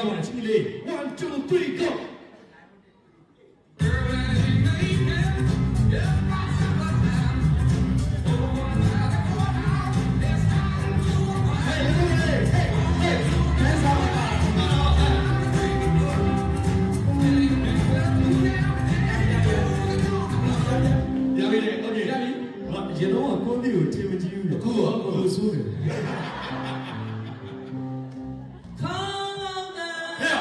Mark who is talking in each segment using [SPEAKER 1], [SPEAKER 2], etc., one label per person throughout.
[SPEAKER 1] ပါချင်းလေး 1 2 3 go ရေတော့ကိုလေးကိုတင်မကြည့်ဘူးအခုကကိုဆိုးတယ်ခေါင်းနာဟဲ့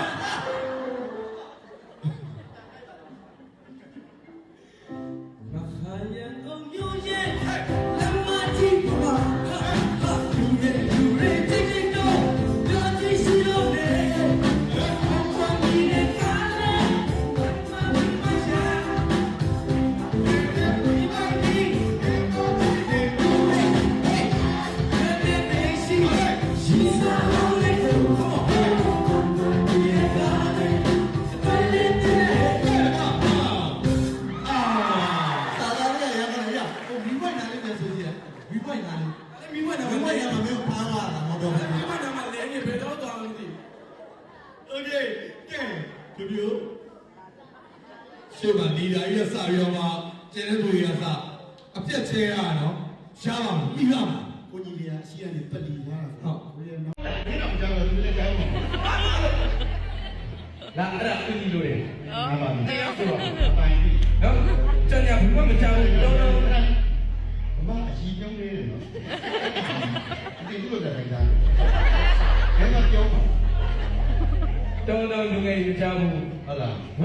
[SPEAKER 1] မခါရအောင်မျိုးရဲ့လမ်းမကြီးပါလူရဲတိတ်တိတ်တော့ကြောက်ကြည့်စီလို့လေဘာမှမနေကားလေဘာမှမရှာရှေ့မှာလီဒါကြီးကစပြီးတော့မှကျန်တဲ့သူတွေကစအပြက်ချဲရနော်ရှားပါမပြီးပါမကိုကြီးလေးကအရှိရနေပက်လီသွားတာဟုတ်ကိုကြီးနော်မင်းတော့ကြောက်တယ်သူလည်းကြောက်မှာလာအဲ့ဒါအင်းကြီးလို့လေဟုတ်ပါဘူးဆိုတော့အပိုင်းကြီးနော်ကျန်ရဘူးမကြောက်ဘူးတော့မအရှိကြောင်းလေးနော်ဒီလိုလည်းခိုင်းတာဘယ်မှာကြောက်မှာတော်တော်လူငယ်ယူချမှုဟုတ်လား 1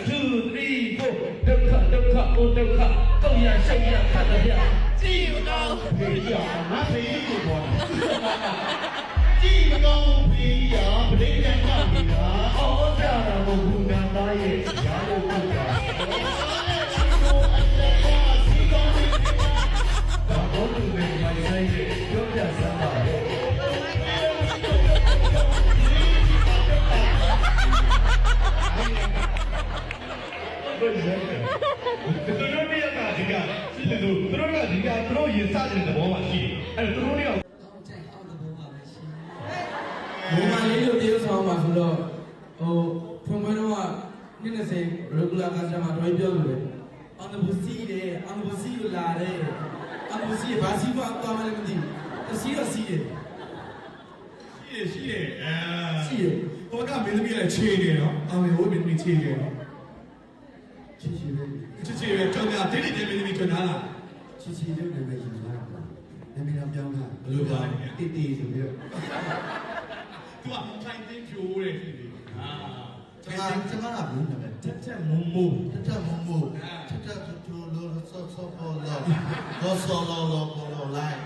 [SPEAKER 1] 2 3 4ဒုက္ခဒုက္ခအိုဒုက္ခကောက်ရရှောက်ရခတ်တယ်ဗျကြည့်မကောင်းဖေးရမဖေးကိုပေါ်ကြည့်မကောင်းဖေးရပဋိဉာဏ်ကောက်နေတာအော်ကြတာဘုရားနာသားရဲ့ရာလို့ပြောတာဘာလို့လဲမိုင်းဆိုင်ရဲ့ပြောပြစမ်းပါလေသူတို့တွေကဒီကစစ်သူတို့ကဒီကသူတို့ရင်စားတဲ့သဘောမှရှိတယ်အဲ့တော့သူတို့တွေကအောင်ကြိုက်အောင်သဘောမှပဲရှိတယ်ဘုံမလေးတို့တရုတ်ဆောင်မှာဆိုတော့ဖွင့်ပွဲတော့20 regular ကစားမှာတော့ပြောလို့လေအောင်the busi တဲ့အောင် busi ကိုလာတယ်အောင် busi ဘာစီကွာတော့မှလည်းမသိဘူးစီတော့စီတယ်ရှိတယ်ရှိတယ်ဟိုကမင်းသမီးလည်းခြေနေနော်အောင်ဟိုမင်းသမီးခြေနေနော်ချီပဲကြောင်ပြတိတိတဲမင်းသမီးထွန်းလာချီလို့နာမည်ယူလာတာနာမည်တော့ပြောင်းတာဘယ်လိုပါလဲတိတိဆိုပြီးတော့ तू อ่ะထိုင်သိမ်းဖြိုးတဲ့ဖြစ်နေကျွန်တော်ကဘူးနာမည်တက်မုံမို့တက်ထူလို့ဆော့ပေါ်လာဘောဆောလောပေါ်လိုက်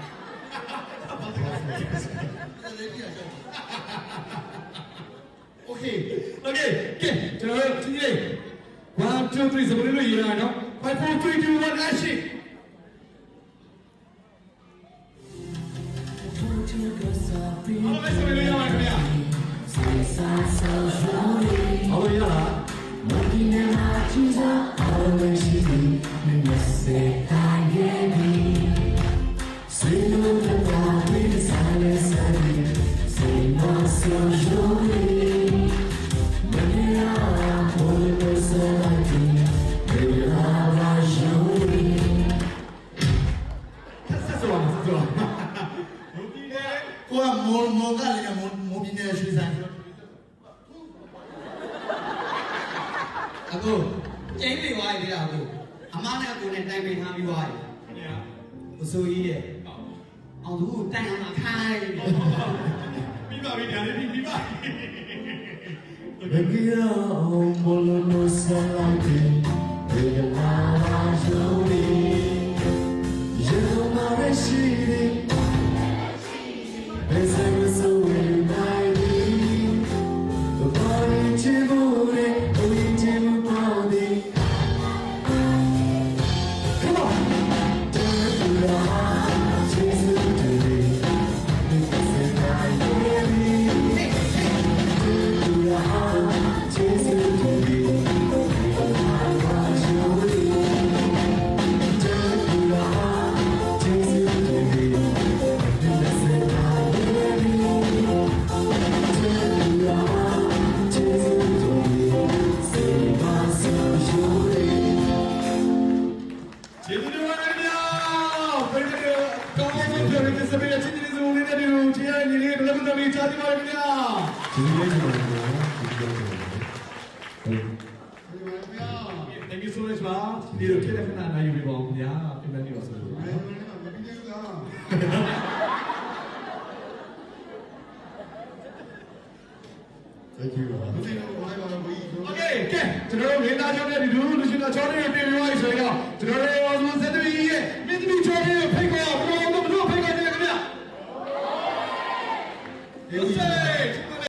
[SPEAKER 1] โอเคကဲကျွန်တော်တို့ဒီနေ့1 2 3စပယ်လို့ရရနော်5 4 3 2 1 action 好了，没事，没有问题啊。好了，呀。ကိုကမောကလည်းမောပြင်းနေရွှေဆိုင်အခုကျင်းနေသွားပြီလားအခုအမနဲ့ကိုနဲ့တိုင်ပင်ထားပြီးသွားပြီခင်ဗျာအစိုးရရဲ့အောင်သူကိုတိုင်အောင်ခိုင်းပြီးပါပြီဒါလည်းပြီးပါပြီဘယ်ကောင်ဘလုံးလို့ဆက်လိုက်တယ်ဘယ်လာလာဆိုပြီးရေတော့မရရှိတယ်It's ever so united. The body chimney, we chimney body. Come on, turn to the heart, chase it to me. It's a night, baby. Turn to the heart, chase it to me.
[SPEAKER 2] တဲ့စပယ်ချင်းချင်းစုံနေတဲ့ဒီလိုချေရညီလေးတို့လည်းမချားကြပါခင်ဗျာဒီလေးကိုတော့ဒီလို Thank you so much ပါဒီလိုဖြစ်တဲ့ခဏနိုင်ယူပါအောင်ဗျာပြန်ပြန်နေပါဆိုလို့
[SPEAKER 3] Thank you.
[SPEAKER 2] Okay ကဲကျွန်တော်တို့ရေသားချောင်းနဲ့ဒီလူလူရှင်သားချောင်းလေးပြင်ပြလိုက်ဆိုရင်ကျွန်တော်တို့ရောစမစက်တမီရဲ့မြင့်သမီးချောင်းလေးကိုဖိတ်ခေါ်ဘယ်လိုဖိတ်ခေါ်ကြလဲခင်ဗျာ Yes sir